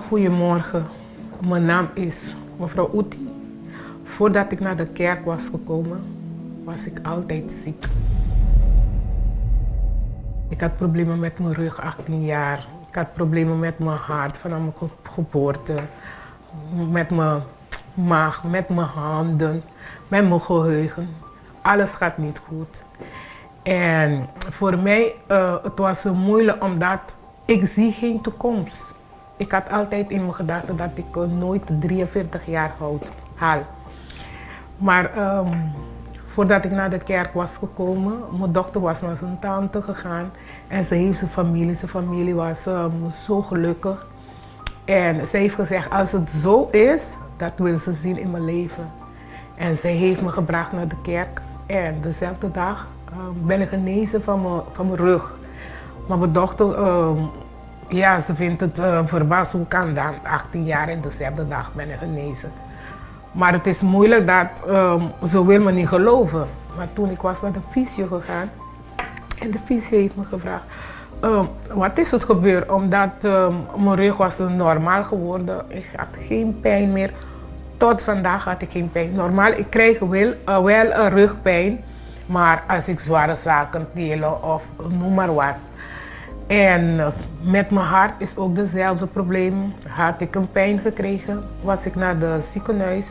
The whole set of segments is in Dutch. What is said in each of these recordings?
Goedemorgen, mijn naam is mevrouw Uti. Voordat ik naar de kerk was gekomen, was ik altijd ziek. Ik had problemen met mijn rug, 18 jaar. Ik had problemen met mijn hart vanaf mijn geboorte. Met mijn maag, met mijn handen, met mijn geheugen. Alles gaat niet goed. En voor mij het was moeilijk omdat ik zie geen toekomst. Ik had altijd in mijn gedachten dat ik nooit 43 jaar haal. Maar voordat ik naar de kerk was gekomen, mijn dochter was naar zijn tante gegaan en ze heeft zijn familie was zo gelukkig. En ze heeft gezegd, als het zo is, dat wil ze zien in mijn leven. En zij heeft me gebracht naar de kerk en dezelfde dag ben ik genezen van mijn rug. Maar mijn dochter, ze vindt het verbaasd, hoe kan dat? 18 jaar en dezelfde dag ben ik genezen. Maar het is moeilijk dat ze wil me niet geloven. Maar toen ik was naar de fysio gegaan en de fysio heeft me gevraagd, wat is het gebeurd? Omdat mijn rug was normaal geworden. Ik had geen pijn meer. Tot vandaag had ik geen pijn. Normaal, ik krijg wel rugpijn. Maar als ik zware zaken tillen of noem maar wat. En met mijn hart is ook hetzelfde probleem. Had ik een pijn gekregen, was ik naar de ziekenhuis.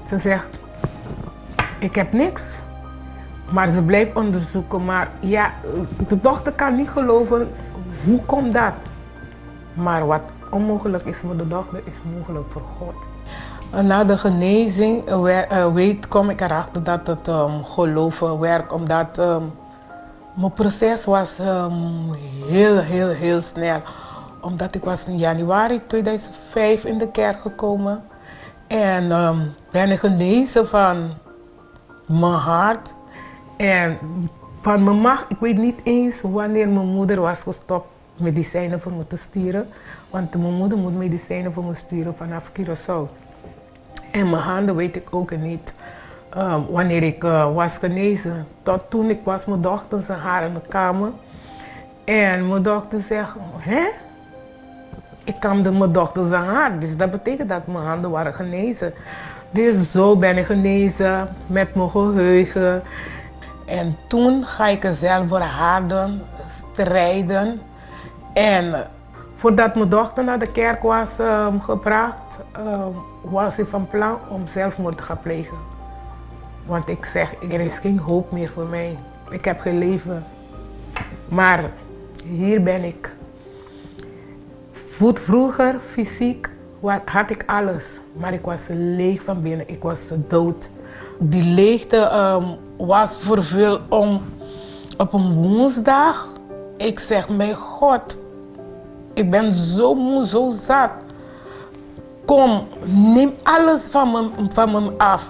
Ze zegt, ik heb niks. Maar ze blijft onderzoeken. Maar ja, de dokter kan niet geloven, hoe komt dat? Maar wat onmogelijk is voor de dokter, is mogelijk voor God. Na de genezing kom ik erachter dat het geloven werkt, omdat mijn proces was heel snel. Omdat ik was in januari 2005 in de kerk gekomen en ben ik genezen van mijn hart en van mijn maag. Ik weet niet eens wanneer mijn moeder was gestopt medicijnen voor me te sturen, want mijn moeder moet medicijnen voor me sturen vanaf Curaçao. En mijn handen weet ik ook niet wanneer ik was genezen. Tot toen ik was mijn dochter zijn haar in de kamer. En mijn dochter zegt, hè? Ik kamde mijn dochter zijn haar. Dus dat betekent dat mijn handen waren genezen. Dus zo ben ik genezen met mijn geheugen. En toen ga ik er zelf voor harden, strijden. En voordat mijn dochter naar de kerk was gebracht, was ik van plan om zelfmoord te gaan plegen. Want ik zeg, er is geen hoop meer voor mij. Ik heb geen leven. Maar hier ben ik. Vroeger, fysiek, had ik alles. Maar ik was leeg van binnen. Ik was dood. Die leegte was vervuld om op een woensdag. Ik zeg, mijn God, ik ben zo moe, zo zat. Kom, neem alles van me af.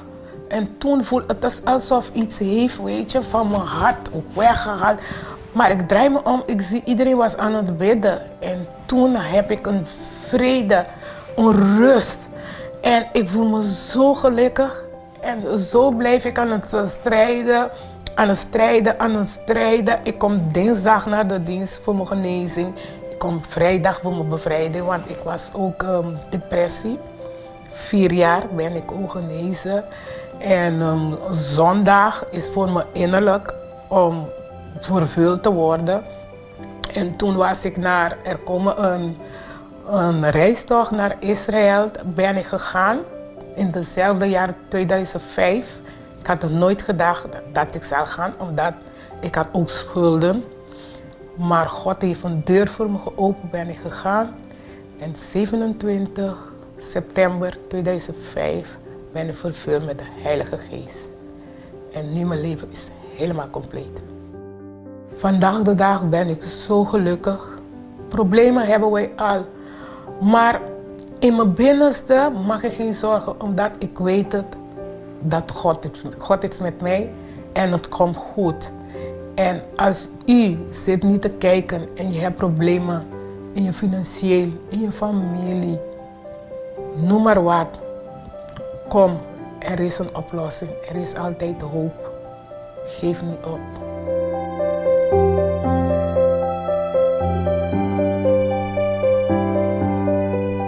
En toen voelde het alsof iets heeft, weet je, van mijn hart weggehaald. Maar ik draai me om, ik zie iedereen was aan het bidden. En toen heb ik een vrede, een rust. En ik voel me zo gelukkig. En zo blijf ik aan het strijden. Ik kom dinsdag naar de dienst voor mijn genezing. Ik kom vrijdag voor mijn bevrijding, want ik was ook depressie. 4 jaar ben ik ook genezen. En zondag is voor me innerlijk om vervuld te worden. En toen was ik er komen een reistocht naar Israël, ben ik gegaan. In hetzelfde jaar 2005. Ik had er nooit gedacht dat ik zou gaan, omdat ik had ook schulden. Maar God heeft een deur voor me geopend, ben ik gegaan. En 27 september 2005 ben ik vervuld met de Heilige Geest. En nu mijn leven is helemaal compleet. Vandaag de dag ben ik zo gelukkig. Problemen hebben wij al. Maar in mijn binnenste mag ik geen zorgen, omdat ik weet dat God is met mij en het komt goed. En als u zit niet te kijken en je hebt problemen in je financieel, in je familie, noem maar wat. Kom, er is een oplossing. Er is altijd hoop. Geef niet op.